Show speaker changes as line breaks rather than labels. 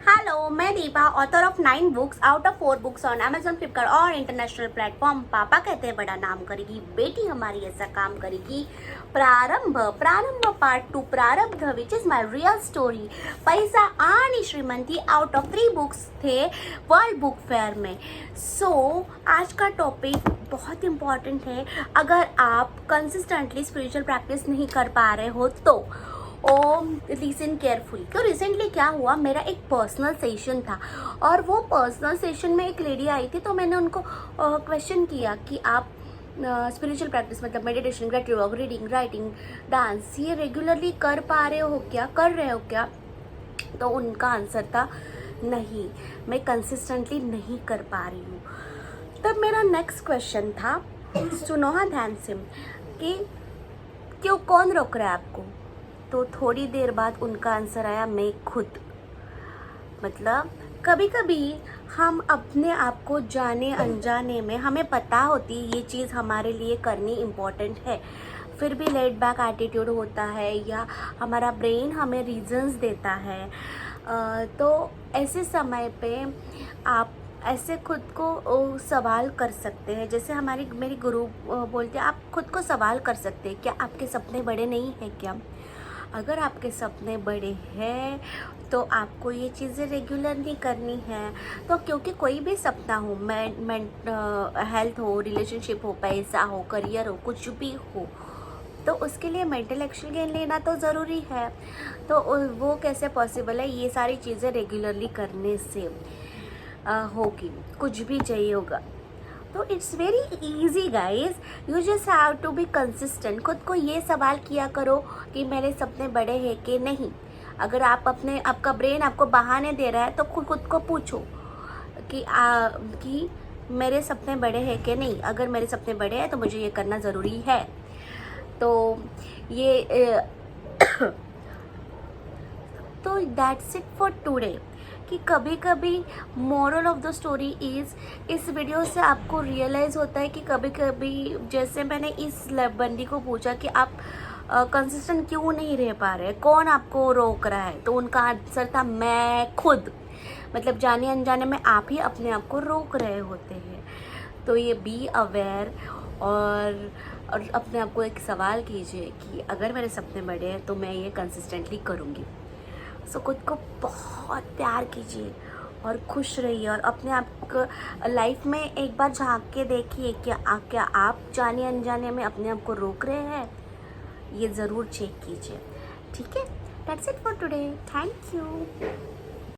Hello, मैं Deepa, author of 9 books out of 4 books on Amazon, Flipkart और international platform. पापा कहते हैं बड़ा नाम करेगी, बेटी हमारी ऐसा काम करेगी। प्रारंभ प्रारंभ पार्ट 2 प्रारब्ध, which is my real story. पैसा आणि श्रीमंती आउट ऑफ 3 बुक्स थे वर्ल्ड बुक फेयर में। आज का टॉपिक बहुत इम्पॉर्टेंट है। अगर आप कंसिस्टेंटली स्पिरिचुअल प्रैक्टिस नहीं कर पा रहे हो तो लिसन केयरफुली। तो रिसेंटली क्या हुआ, मेरा एक पर्सनल सेशन था और वो पर्सनल सेशन में एक लेडी आई थी। तो मैंने उनको क्वेश्चन किया कि आप स्पिरिचुअल प्रैक्टिस मतलब meditation, gratitude work, reading, writing, dance ये रेगुलरली कर पा रहे हो क्या, कर रहे हो क्या? तो उनका आंसर था नहीं, मैं कंसिस्टेंटली नहीं कर पा रही हूँ। तब मेरा नेक्स्ट क्वेश्चन था, सुनो हाँ ध्यान से, कि क्यों, कौन रोक रहा है आपको? तो थोड़ी देर बाद उनका आंसर आया, मैं खुद। मतलब कभी कभी हम अपने आप को जाने अनजाने में, हमें पता होती ये चीज़ हमारे लिए करनी इम्पोर्टेंट है, फिर भी लेट बैक एटीट्यूड होता है या हमारा ब्रेन हमें रीजंस देता है। तो ऐसे समय पे आप ऐसे खुद को सवाल कर सकते हैं। जैसे मेरी गुरु बोलते हैं, आप खुद को सवाल कर सकते हैं, क्या आपके सपने बड़े नहीं हैं क्या? अगर आपके सपने बड़े हैं तो आपको ये चीज़ें रेगुलरली करनी है। तो क्योंकि कोई भी सपना हो, हेल्थ हो, रिलेशनशिप हो, पैसा हो, करियर हो, कुछ भी हो, तो उसके लिए मेंटल एक्शन लेना तो ज़रूरी है। तो वो कैसे पॉसिबल है? ये सारी चीज़ें रेगुलरली करने से होगी, कुछ भी चाहिए होगा। तो it's very easy guys, you just have to be consistent. खुद को ये सवाल किया करो कि मेरे सपने बड़े हैं कि नहीं। अगर आपका ब्रेन आपको बहाने दे रहा है तो खुद को पूछो कि मेरे सपने बड़े हैं कि नहीं। अगर मेरे सपने बड़े हैं तो मुझे ये करना ज़रूरी है। तो ये तो दैट्स इट फॉर टुडे। कि कभी कभी moral of the story is, इस वीडियो से आपको रियलाइज़ होता है कि कभी कभी, जैसे मैंने इस बंदी को पूछा कि आप कंसिस्टेंट क्यों नहीं रह पा रहे, कौन आपको रोक रहा है? तो उनका आंसर था, मैं खुद। मतलब जाने अनजाने में आप ही अपने आप को रोक रहे होते हैं। तो ये बी अवेयर और अपने आप को एक सवाल कीजिए कि अगर मेरे सपने बड़े हैं तो मैं ये कंसिस्टेंटली करूँगी। सो खुद को बहुत प्यार कीजिए और खुश रहिए और अपने आप को लाइफ में एक बार झांक के देखिए क्या आप जाने अनजाने में अपने आप को रोक रहे हैं। ये ज़रूर चेक कीजिए। ठीक है, that's it for today, thank you.